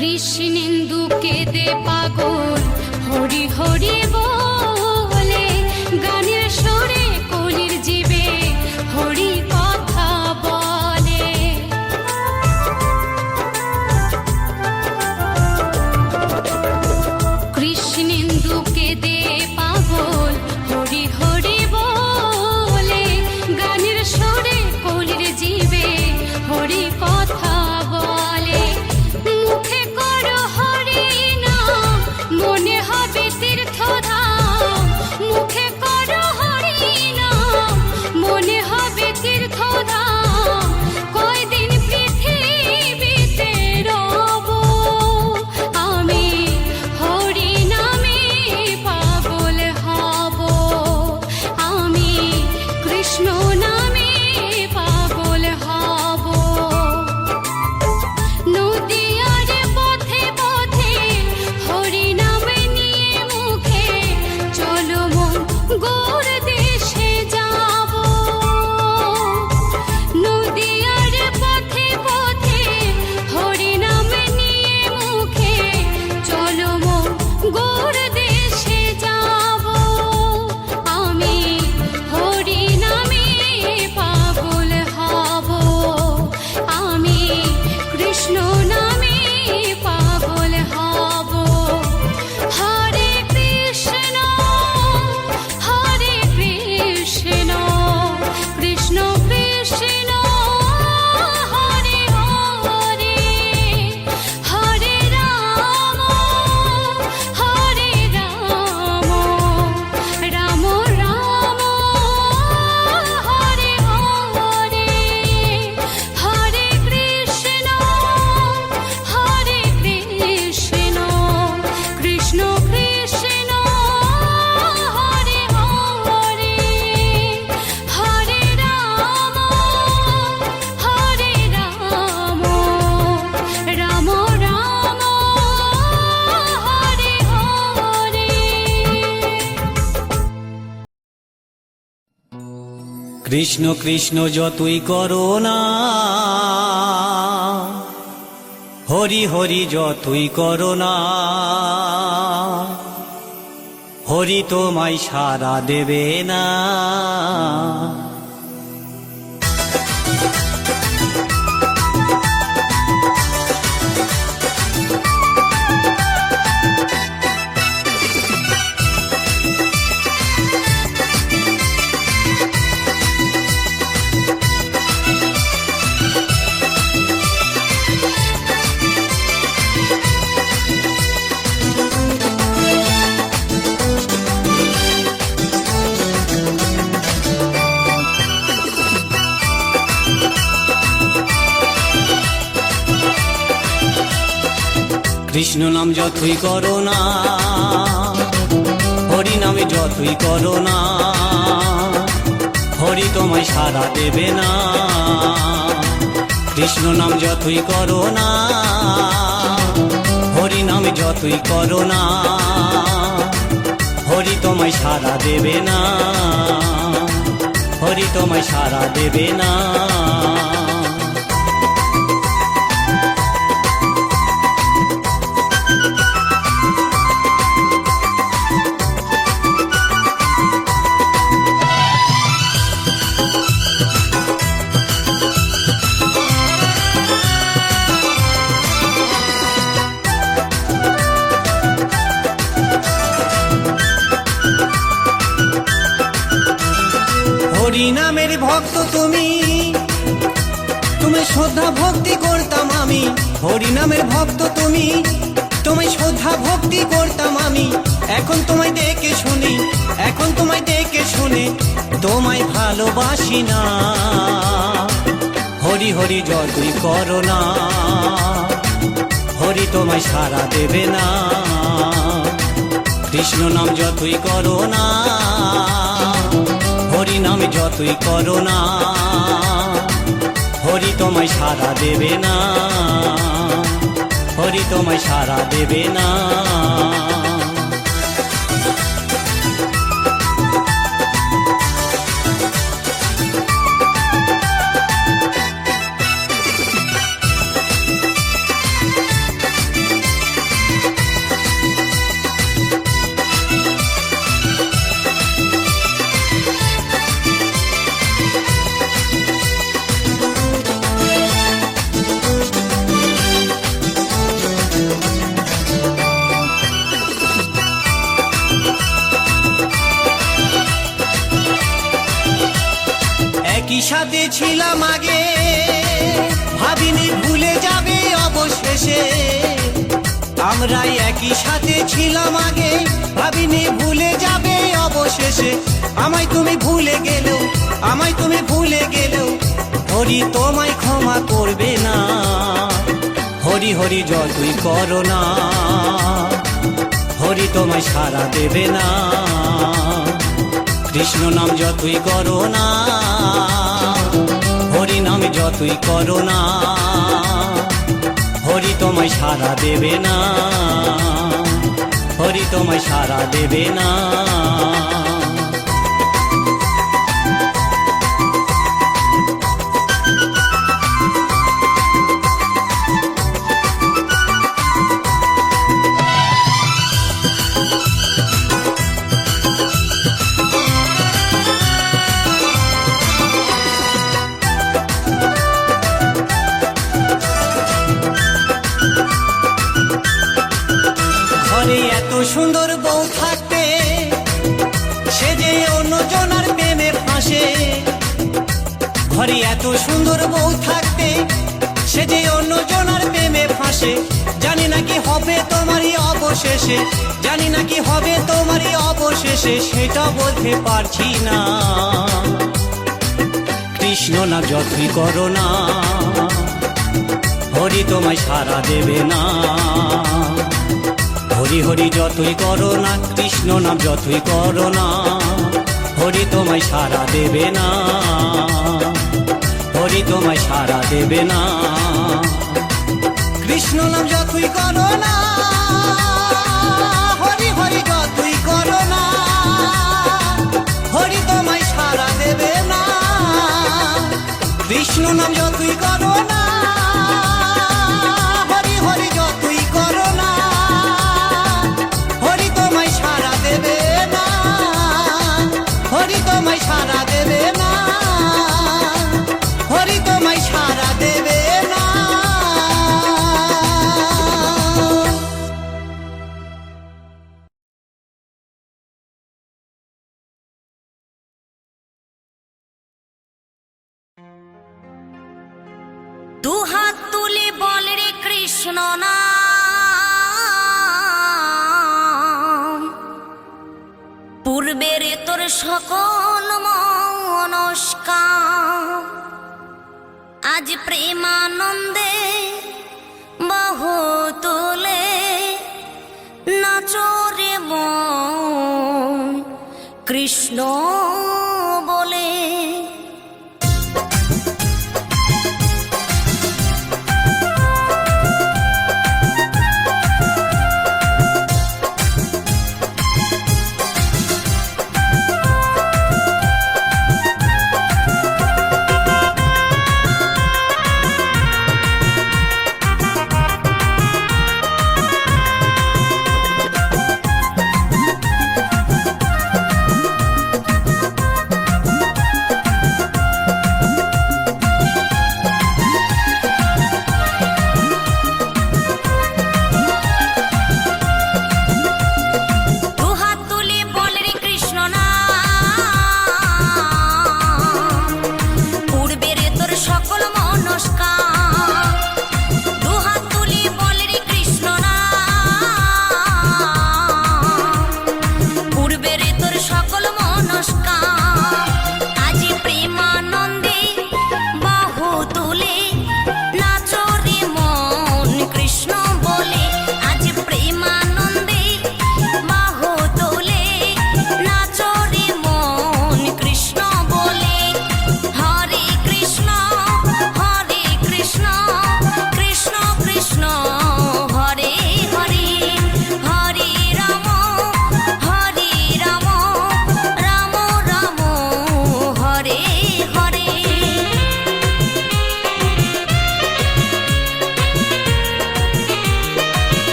কৃষ্ণেন্দু কেঁদে পাগল হরি হরি বলে, গানের সুরে কলির জীবে হরি কথা বলে। কৃষ্ণেন্দু কেঁদে পাগল হরি হরি বলে, গানের সুরে কলির জীবে হরি কথা বলে। মুখে করো হরি নাম, মনে হবে তীর্থধাম। মুখে করো হরি নাম, মনে হবে তীর্থধাম। কয়দিন পৃথিবীতে রব আমি, হরি নামে পাগল হব আমি, কৃষ্ণ নামে পাগল হব। নদীয়ার পথে পথে হরি নাম নিয়ে মুখে, চলো মন গৌর দেশে যাব। নদীয়ার পথে পথে হরি নাম নিয়ে মুখে, চলো মন গৌর দেশে যাব আমি, হরি নামে পাগল হব আমি, কৃষ্ণ নামে পাগল হব। হরে কৃষ্ণ কৃষ্ণ কৃষ্ণ হরে হরে, হরে রাম রাম রাম হরে হরে, হরে কৃষ্ণ কৃষ্ণ কৃষ্ণ হরে হরে, হরে রাম রাম রাম হরে হরে। কৃষ্ণ কৃষ্ণ যতই করো না, হরি হরি যতই করো না, হরি তোমায় সাড়া দেবে না। কৃষ্ণ নাম যতই করো না, হরি নামে যতই করো না, হরি তোমায় সাড়া দেবে না। কৃষ্ণ নাম যতই করো না, হরি নামে যতই করো না, হরি তোমায় সাড়া দেবে না, হরি তোমায় সাড়া দেবে না। হরি নামের ভক্ত তুমি, তোমায় শ্রদ্ধা ভক্তি করতাম আমি। হরি নামের ভক্ত তুমি, তোমায় শ্রদ্ধা ভক্তি করতাম আমি। এখন তোমায় দেখে শুনি, এখন তোমায় দেখে শুনে তোমায় ভালোবাসি না। হরি হরি যতই করো না, হরি তোমায় সাড়া দেবে না। কৃষ্ণ নাম যতই করো না, হরি নামে যতই করো না, হরি তোমায় সাড়া দেবে না, হরি তোমায় সাড়া দেবে না। ছিলাম আগে, ভাবিনি ভুলে যাবে অবশেষে। আমরা একই সাথে ছিলাম আগে, ভাবিনি ভুলে যাবে অবশেষে। আমায় তুমি ভুলে গেলেও, আমায় তুমি ভুলে গেলেও হরি তোমায় ক্ষমা করবে না। হরি হরি যতই করো না, হরি তোমায় সাড়া দেবে না। কৃষ্ণ নাম যতই করো না, হরি নাম যতই করো না, হরি তোমায় সাড়া দেবে না, হরি তোমায় সাড়া দেবে না। ঘরে এত সুন্দর বউ থাকতে, সে যে অন্যজনার প্রেমে ফাঁসে। ঘরে এত সুন্দর বউ থাকতে, সে যে অন্যজনার প্রেমে ফাঁসে। জানি না কি হবে তোমারই অবশেষে, জানি না কি হবে তোমারই অবশেষে, সেটা বলতে পারছি না। কৃষ্ণ না যতই করো না, হরি তোমায় সাড়া দেবে না। হরি হরি যতই করো না, কৃষ্ণ নাম যতই করো না, হরি তোমায় সাড়া দেবে না, হরি তোমায় সাড়া দেবে না। কৃষ্ণ নাম যতই করো না, হরি হরি যতই করো না, হরি তোমায় সাড়া দেবে না। কৃষ্ণ নাম যতই করো না, হরি হরি যতই করো না, হরি তোমায় সাড়া দেবে না, হরি তোমায় সাড়া দেবে না, হরি তোমায় সাড়া দেবে না। দুহাত তুলে বল রে কৃষ্ণ নাম, পূর্বের তোর সকল মনস্কাম আজ প্রেমানন্দে বহু তোলে। নাচরে মন কৃষ্ণ বলে।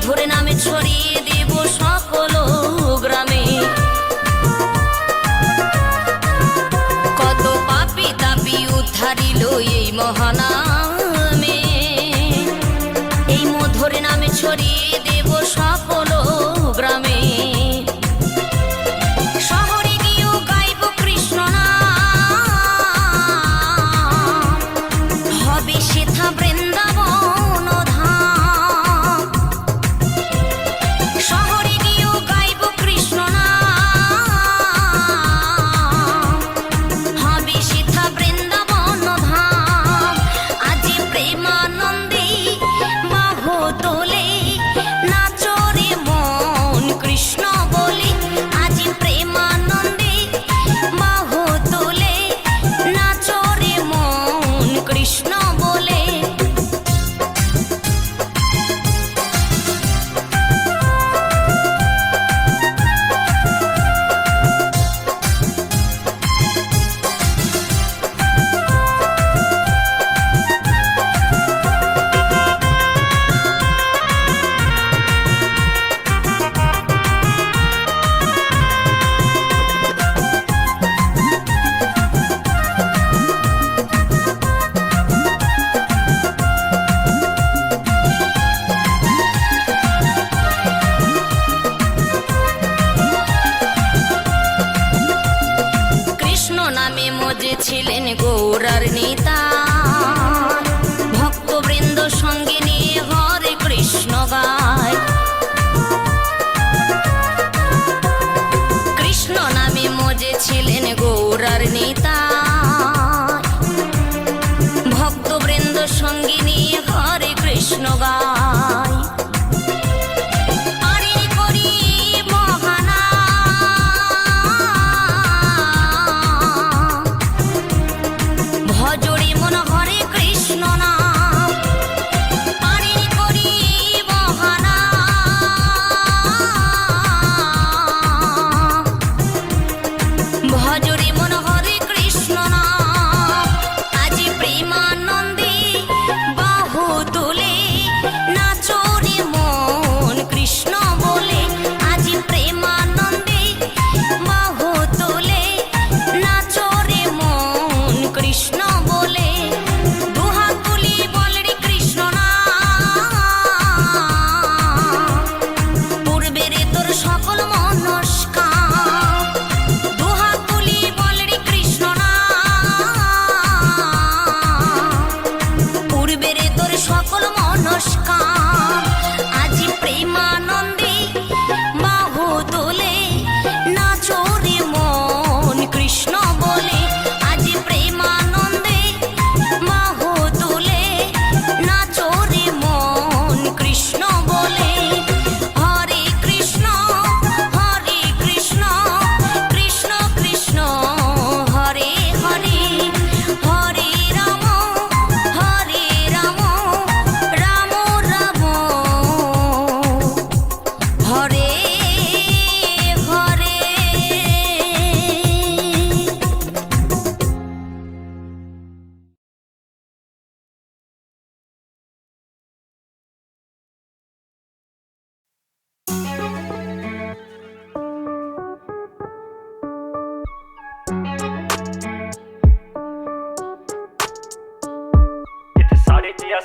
মধুর নামে ছড়িয়ে দেব সকল গ্রামে। কত পাপী তাপী উদ্ধারিল এই মহানামে, এই মধুর নামে ছড়িয়ে দেব সকল গ্রামে। শহরে গিয়েও গাইব কৃষ্ণ নাম, হবে সেথা বৃন্দাবন ধাম। শহরে গিয়েও গাইব কৃষ্ণ নাম, হবে সেথা বৃন্দাবন ধাম। আজি প্রেমানন্দে বাহু তোলে নাচরে মন কৃষ্ণ বলে। আজি প্রেমানন্দে বাহু তোলে নাচরে মন কৃষ্ণ বলে। কৃষ্ণ নামে মজেছিলেন গৌরার নেতা, ভক্তবৃন্দ সঙ্গে নিয়ে হরে কৃষ্ণ গায়। কৃষ্ণ নামে মজেছিলেন গৌরার নেতা, ভক্তবৃন্দ সঙ্গে নিয়ে হরে কৃষ্ণ গায়। আরে করি মহানাম, ভজরে মন হরে কৃষ্ণ নাম। আরে করি মহানাম, ভজরে মন হরে কৃষ্ণ নাম। আজি প্রেমানন্দে বাহু তোলে নাচরে মন কৃষ্ণ বলে। আজি প্রেমানন্দে বাহু তোলে নাচরে মন কৃষ্ণ বলে। দুহাত তুলি বলে রে কৃষ্ণ নাম, পূর্বের তোর সকল মনস্কাম। দুহাত তুলি বলে রে কৃষ্ণ নাম, পূর্বের তোর সকল মনস্কাম। আজি প্রেমানন্দে বাহু তোলে নাচরে মন কৃষ্ণ বলে। আজি প্রেমানন্দে বাহু তোলে নাচরে মন কৃষ্ণ বলে। হরে কৃষ্ণ কৃষ্ণ কৃষ্ণ হরে হরে, হরে রাম রাম রাম হরে হরে। इत्थे साढ़े जिया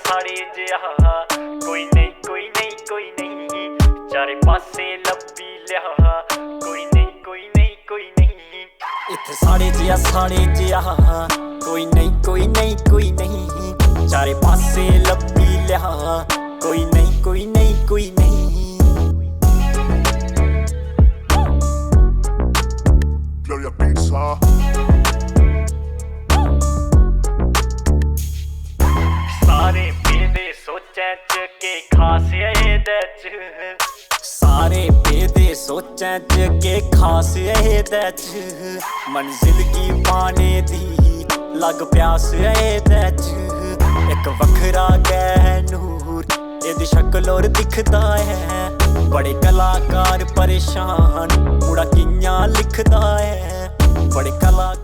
कोई नहीं कोई नहीं कोई नहीं, चारे पासे लब्बी लिया कोई नहीं कोई नहीं कोई नहीं। इत्थे साढ़े जिया कोई नहीं कोई नहीं कोई नहीं, चारे पासे लब्बी लिया कोई नहीं कोई नहीं कोई नहीं। Blow your beats, सारे बेदे सोचैं च के खास एह्दे च, सारे बेदे सोचैं च के खास एह्दे च। मंजिल गी पाने दी लग प्यास एह्दे च। इक वखरा गै नूर एदी शक्ल और दिखदा है, बड़े कलाकार परेशान मुड़ा कियां लिखदा है। बड़े कलाकार